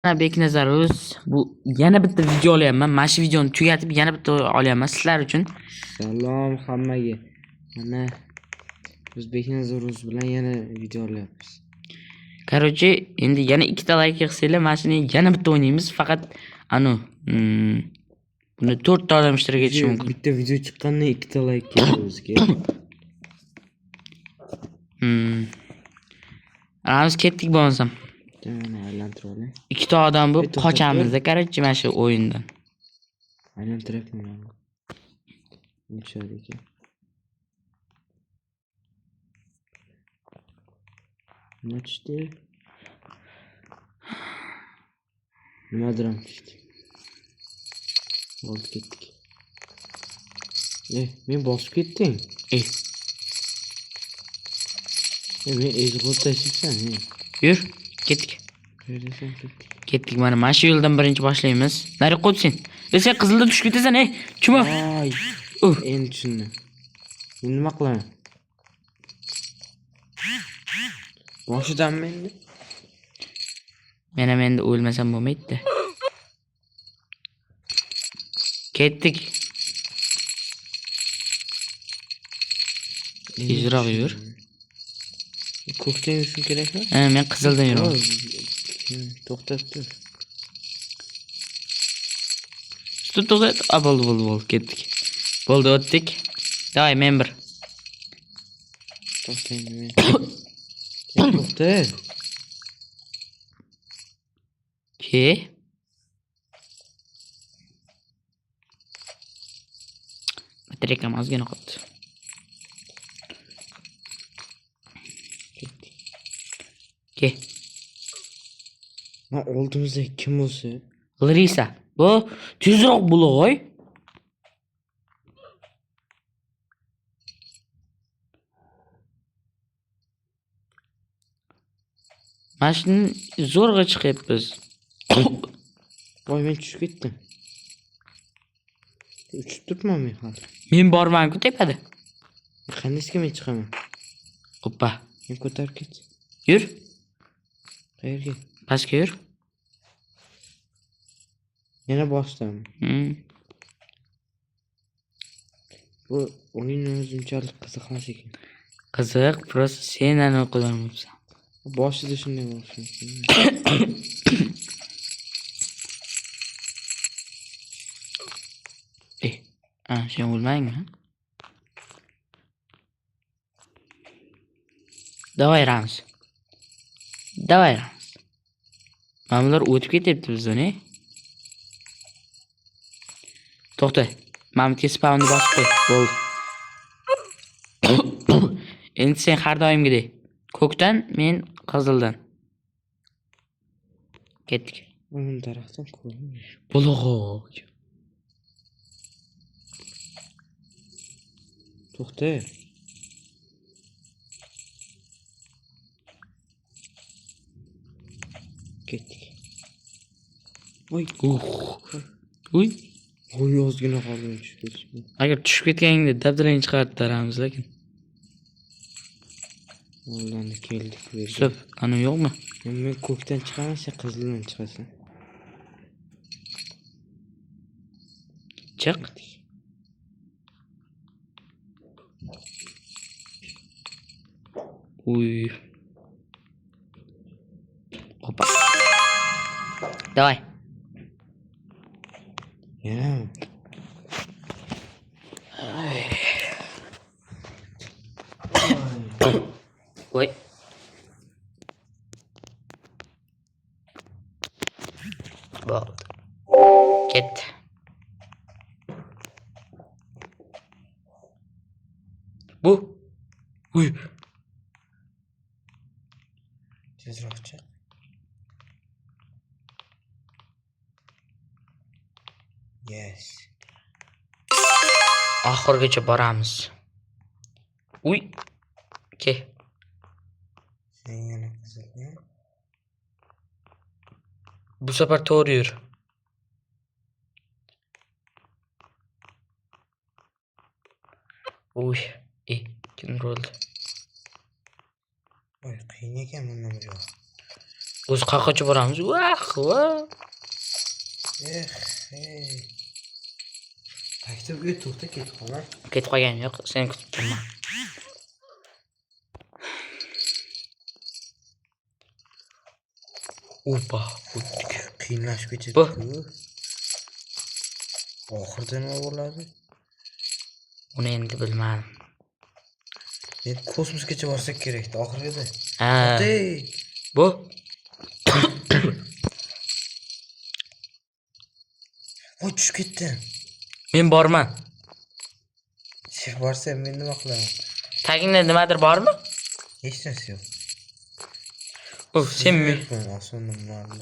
Beknazaruz. Bu yana bitta video olyapman. Mana shu videoni tugatib yana bitta olyapman sizlar uchun. Salom hammaga. Mana biz Beknazaruz bilan yana video olyapmiz. Короче, endi yana ikkita like qilsanglar, mana shuni yana bitta o'ynaymiz. Faqat buni 4 ta odam ishtirok etishi mumkin. Bitta video chiqqandan ikkita like keldi o'ziga. Biz ketdik bo'lmasam. Mana aylantirib oling. Ikkita odam bu qochamiz-da, короче, mana shu o'yindan. Aylantiryapman. Nechadi ekan? Nechdi? Nimadir ham tushdi. Olib ketdik. Men bosib ketding. Men ezg'il tashibsan. Yur, ketdik. Ketdik, mana shu yo'ldan birinchi boshlaymiz. Nari qo'y sen. Sen qizilda tushib ketasan, Kim o? Endi tushundim. Men nima qilaman? Boshidanmi endi? Men ham endi o'lmasam bo'lmaydi-da. Ketdik. Tezroq yur. Ko'kdan yurishim kerakmi? Men qizildan yuraman. To'xtab tur. To'xtat. Bo'ldi, ketdik. Bo'ldi, o'tdik. Davay, men bir. To'xtang men. To'xta. Ke? Batareyam ozgina qoldi. Ke? Ma oldimizda kim bo'lsa? Larisa. Bu tezroq bo'l-oy. Mashina zo'rg'a chiqyapmiz. Voy, men tushib ketdim. Uchib turibman men hali. Men borman-ku tepada. Qanday men chiqaman? Hoppa. Men ko'tarib ket. Yur. Qayerga? Pastga yur. Yana bosdim. Bu o'yin o'zi unchalik qiziqmas ekan. Qiziq, просто sen ana o'qigansan. Boshida shunday bo'lsin. Sen o'lmaymi? Davay Rams. Mana bular o'tib ketyapti bizdan, To'xta. Mamutga spawnni bosib qo'y. Bo'ldi. Endi sen har doimgidek. Ko'kdan, men qizildan. Ketdik. Men daraxtdan ko'rdim. Bo'lg'oq. To'xta. Ketdik. Voy. Uy. Voy, ozgina qoldi tushib ketishim. Agar tushib ketganingda dabdalangni chiqarib taramiz, lekin. Ularni keldik. So'p, ana yo'qmi? Men ko'kdan chiqaman, sen qizildan chiqasan. Chiq. Uy. Hoppa. Давай. Yana. Voy. Bo'ldi. Ketdi. Bu. Uy. Tezroq chiq. Yes. Oxirgacha boramiz. Uy. Ke. Sen yana qizilni. Bu safar to'g'ri yur. Uy. Kim bo'ldi? Voy, qiyin ekan bundan biri. O'zi qayoqqa boramiz? Vah. Maktabga to'xta ketib qolman. Ketib qolgan yo'q, seni kutib turman. Opa, o'tdik. Qiyinlashib ketdi. Bu. Oxirida nima bo'ladi? Uni endi bilmadim. Endi kosmosgacha borsak kerak-da oxirida. Ha. Ey, Bu. voy tushib ketdim. Men borman. Sen borsam men nima qilaman? Tagingda nimadir bormi? Hech narsa yo'q. Sen osmondan muallim.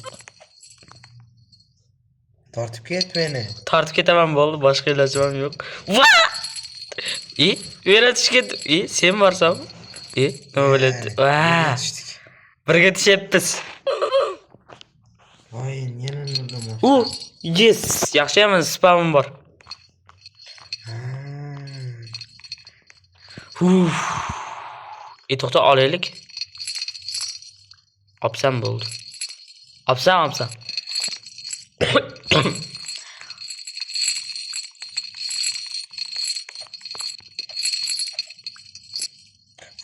Tortib ket meni. tortib ketaman bo'ldi, boshqa ilojim ham yo'q. Va! Yo'ratish ketdi. Sen borsanmi? Nima bo'ladi? Va! Birga tushyapmiz. Voy, yana nima? Yes, yaxshi emas, spam bor. To'xta olaylik. Opsam bo'ldi. Opsam.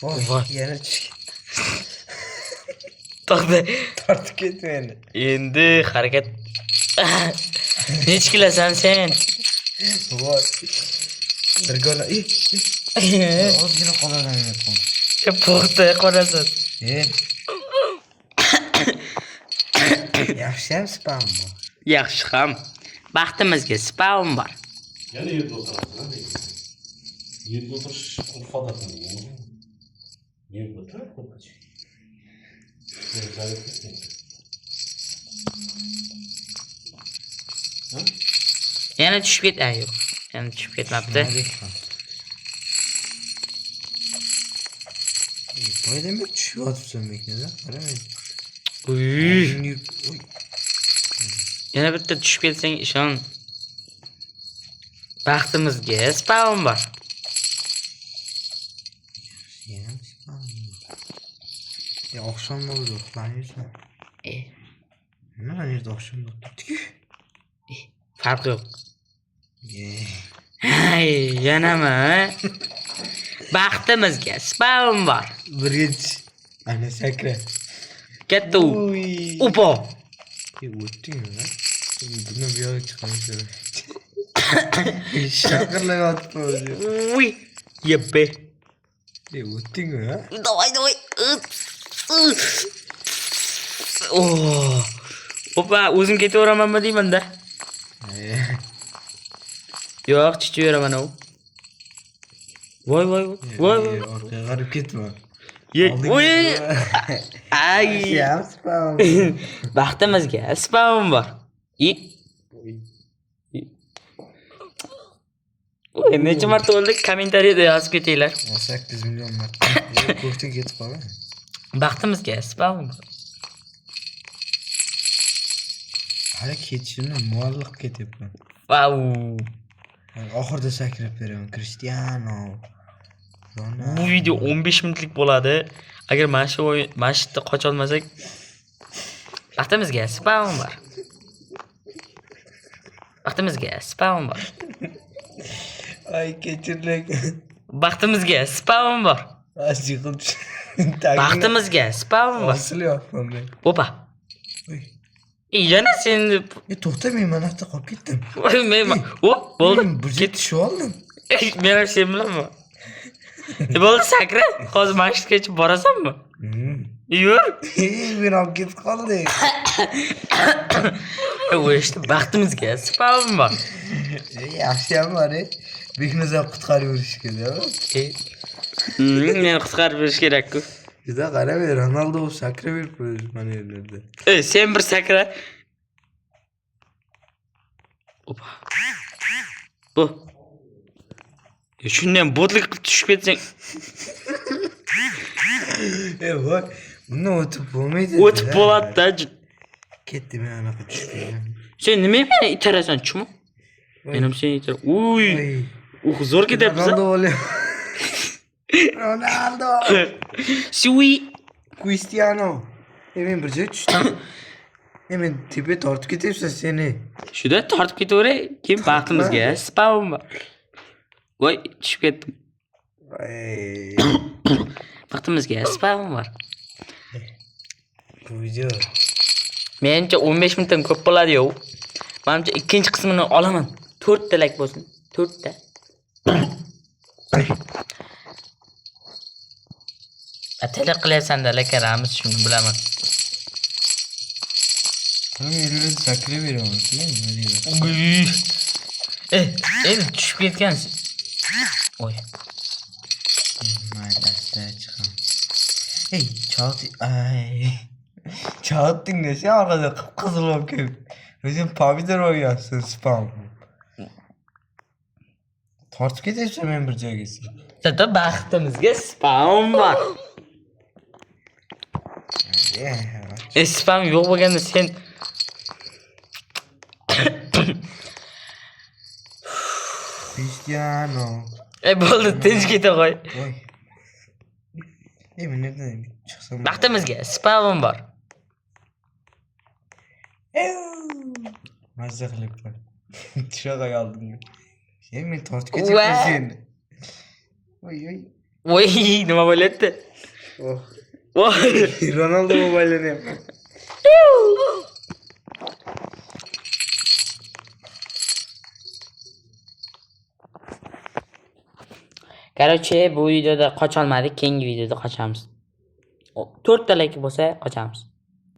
Voy, yana tushib. To'xta. Tortib ket meni. Endi harakat. Nech kilasan sen? Voy. Birgala. Ozgina qolaman. To'xta, qorasan. Yaxshi ham spam bor. Yaxshi ham. Baxtimizga spam bor. Yana yerda o'tirasiz, yerga o'tirish urf-odat bo'lgan. Yerga o'tirib qo'ychi. Yana tushib yo'q. Yana tushib ketmabdi. Voy demak tushib yotibsan meknada. Qarang. Yana bitta tushib ketsang ishon. Baxtimizga spam bor. Oqshom bo'ldi, uxlayapsan. Nima yerda oqshom bo'ldi? Farq yo'q. Hay, yanami? Baxtimizga spam bor. Birinchi ana sakra. Katta u. Upo. O'tdingmi? Buni bu yoqqa chiqamiz. Shaqirlab yotibdi. Uy, yebbe. O'tdingmi, ha? Давай. Opa, o'zim ketaveramanmi deyman-da. Yo'q, chiqaveraman u. Voy. Orqaga qarab ketma. Voy. Ay. Spam. Baxtimizga spam bor. Necha marta bo'ldi? Kommentariyada yozib ketinglar. 8 million marta. Ko'kdan ketib qolgan. Baxtimizga spam bor. Hali ketishini muallaq ketyapman. Vau. Oxirida sakrab beraman. Cristiano. Bu video 15 minutlik bo'ladi. Agar mana shu yerda qocha olmasak, baxtimizga spam bor. Ay kechirlik. Baxtimizga spam bor. Baxtimizga spam bor. Osilyapman men. Opa. Yana sen To'xta, men mana yerda qolib ketdim. men bo'ldi. Ketishib oldim. Men sen bilanmi? Bo'ldi, sakra. Hozir masjidgacha borasanmi? Yur. Men olib ketib qoldim. O'shda baxtimizga spam bor. Yaxshi ham bor. Beknazar qutqarib yurish kerak. Meni qutqarib berish kerak-ku. Juda qarab, Ronaldo sakra berib qo'ydi mana yerlarda. Sen bir sakra. Opa. Bu. Shundan botlik qilib tushib ketsang. Voy, bundan o'tib bo'lmaydi. O'tib bo'ladi-da. Ketdi, men anaqa tushib ketdim. Sen nima meni itarasan, chumi? Men ham seni itar. Uy. Zo'r ketyapsiz. Ronaldo. Sui. Cristiano. Men bir joy tushdim. Men tepa tortib ketyapsan seni. Shuda tortib ketaveray, keyin baxtimizga spam bor. Voy, tushib ketdim. Ay, Baxtimizga spam bor. bu video. Menimcha 15 minutdan ko'p bo'ladi-yu. Menimcha ikkinchi qismini olaman. 4 ta like bo'lsin. 4 ta. Atala qilyapsan-da, lekin Ramiz shuni bilaman. Men endi sakra beraman, nima deyman? Endi tushib ketgansiz. Voy. Maydasta chiqam. Ey, ay. Çağıttın sen arkada kıpkızıl bakayım. Bizim pomidor oynuyorsun spam. Tortib ketyapsan men bir joyga. Zaten baxtimizga spam bor. Spam yo'q bo'lganda sen Cristiano. bo'ldi, tinch keta qo'y. Voy. Men nereden chiqsam? Baxtimizga spam bor. Mazza qilibman. Tusha qoldim. Men tortib ketyapman seni. Voy. Voy, nima bo'lyapti? Oh. Voy. Ronaldo mobaylanyapti. Короче, bu videoda qocholmadik, keyingi videoda qochamiz. 4 ta like bo'lsa qochamiz.